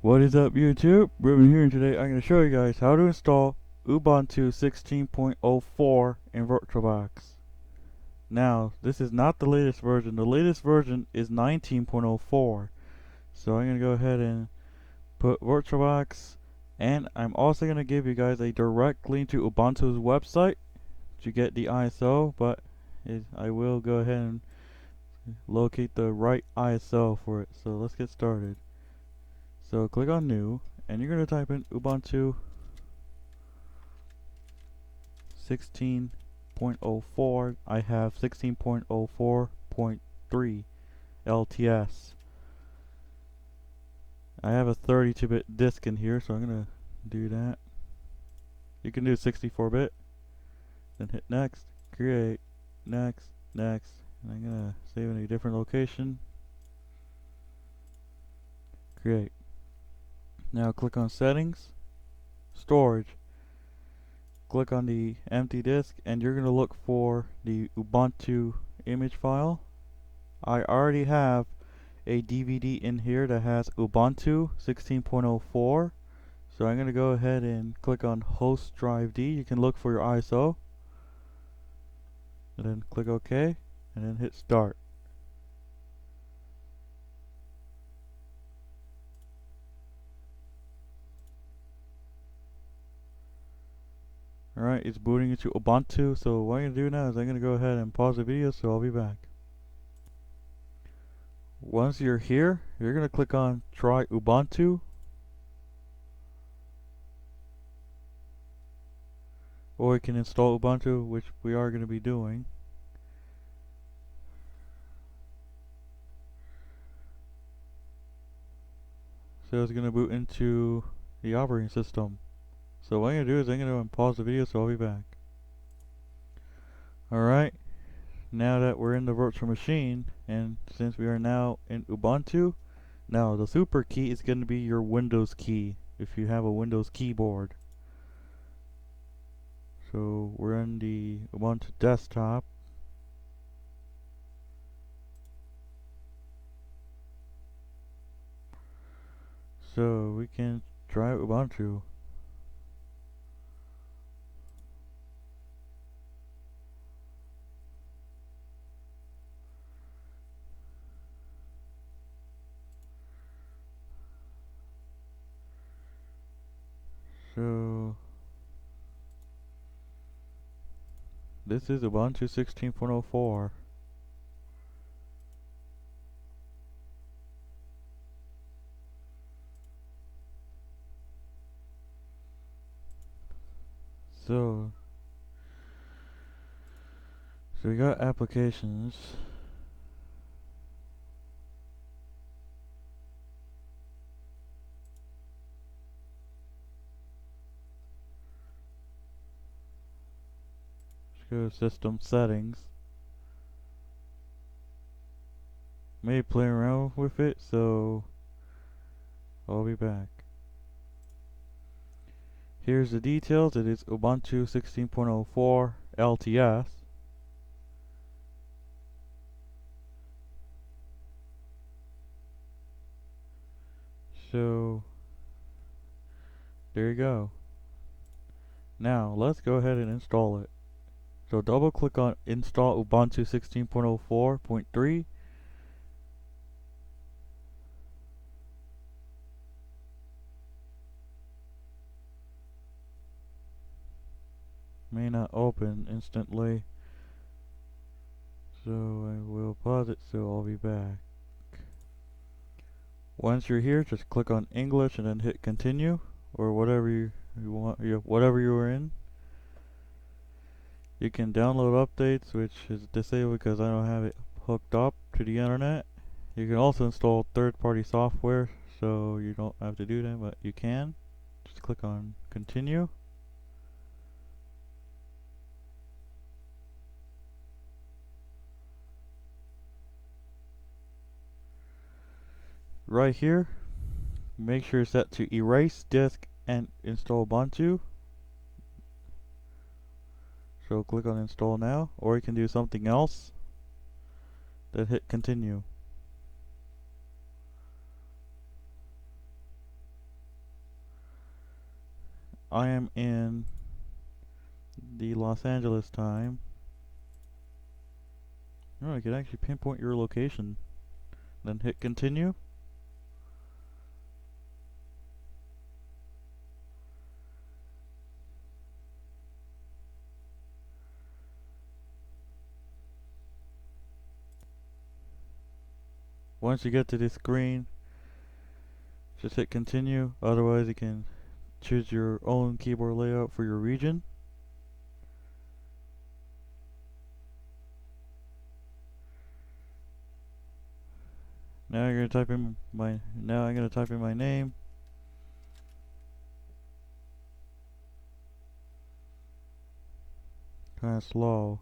What is up, YouTube? Ruben here, and today I'm going to show you guys how to install Ubuntu 16.04 in VirtualBox. Now, this is not the latest version. The latest version is 19.04. So I'm going to go ahead and put VirtualBox, and I'm also going to give you guys a direct link to Ubuntu's website to get the ISO, but I will go ahead and locate the right ISO for it. So let's get started. So click on New, and you're going to type in Ubuntu 16.04. I have 16.04.3 LTS. I have a 32-bit disk in here, so I'm going to do that. You can do 64-bit, then hit next, create, next, next, and I'm going to save in a different location, create. Now click on settings, storage, click on the empty disk, and you're going to look for the Ubuntu image file. I already have a DVD in here that has Ubuntu 16.04, so I'm going to go ahead and click on host drive D. You can look for your ISO, and then click OK, and then hit start. Alright, it's booting into Ubuntu, so what I'm going to do now is I'm going to go ahead and pause the video, so I'll be back. Once you're here, you're going to click on Try Ubuntu, or you can install Ubuntu, which we are going to be doing. So it's going to boot into the operating system. So what I'm going to do is I'm going to pause the video, so I'll be back. Alright, now that we're in the virtual machine, and since we are now in Ubuntu, now the super key is going to be your Windows key, if you have a Windows keyboard. So we're in the Ubuntu desktop. So we can try Ubuntu. So this is Ubuntu 16.04. So we got applications. Let's go to system settings. May play around with it, so I'll be back. Here's the details. It is Ubuntu 16.04 LTS. So there you go. Now let's go ahead and install it. So double click on install Ubuntu 16.04.3. May not open instantly, so I will pause it, so I'll be back. Once you're here, just click on English and then hit continue, or whatever you want, whatever you are in. You can download updates, which is disabled because I don't have it hooked up to the internet. You can also install third-party software, so you don't have to do that, but you can. Just click on continue. Right here, make sure it's set to erase disk and install Ubuntu. So click on install now, or you can do something else, then hit continue. I am in the Los Angeles time. Oh, I can actually pinpoint your location. Then hit continue. Once you get to this screen, just hit continue. Otherwise, you can choose your own keyboard layout for your region. Now I'm gonna type in my name. Kinda slow.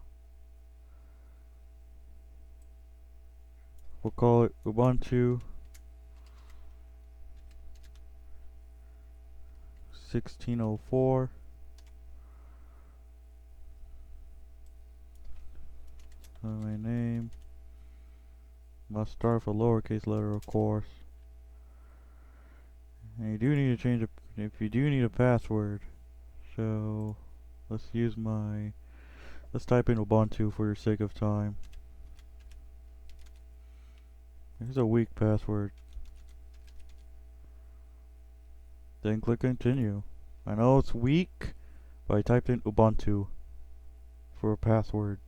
We'll call it Ubuntu 16.04. My name must start with a lowercase letter, of course. And you do need to change if you do need a password. So let's type in Ubuntu for your sake of time. Here's a weak password. Then click continue. I know it's weak, but I typed in Ubuntu for a password.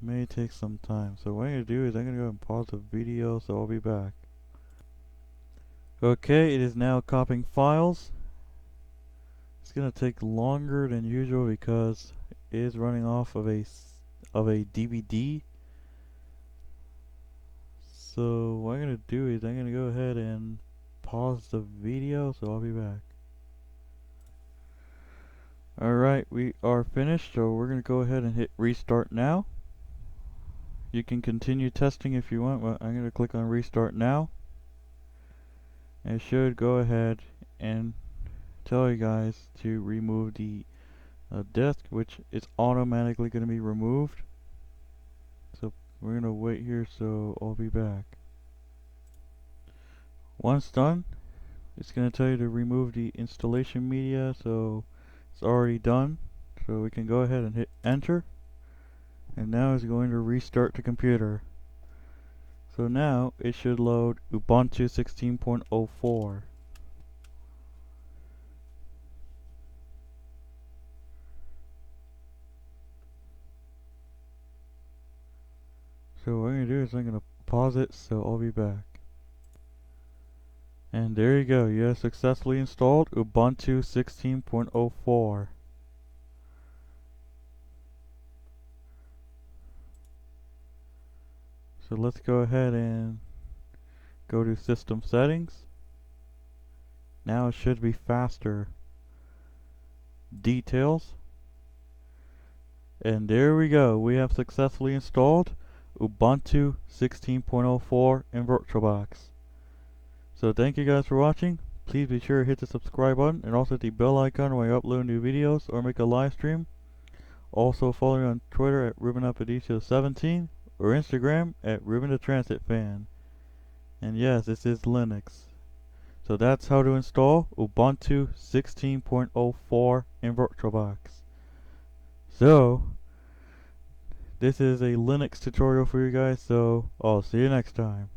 May take some time. So what I'm going to do is I'm going to go and pause the video, so I'll be back. Okay, it is now copying files. It's going to take longer than usual because it is running off of a DVD. So what I'm going to do is I'm going to go ahead and pause the video, so I'll be back. Alright, we are finished, so we're going to go ahead and hit restart now. You can continue testing if you want, but I'm going to click on restart now. And it should go ahead and tell you guys to remove the disk, which is automatically going to be removed. So we're going to wait here, so I'll be back. Once done, it's going to tell you to remove the installation media, so it's already done. So we can go ahead and hit enter. And now it's going to restart the computer. So now it should load Ubuntu 16.04. So what I'm going to do is I'm going to pause it, so I'll be back. And there you go, you have successfully installed Ubuntu 16.04. So let's go ahead and go to System Settings. Now it should be faster. Details. And there we go, we have successfully installed Ubuntu 16.04 in VirtualBox. So thank you guys for watching. Please be sure to hit the subscribe button and also hit the bell icon when I upload new videos or make a live stream. Also follow me on Twitter at RubenApodicio17 or Instagram at RubenTheTransitFan. And yes, this is Linux. So that's how to install Ubuntu 16.04 in VirtualBox. So this is a Linux tutorial for you guys, so I'll see you next time.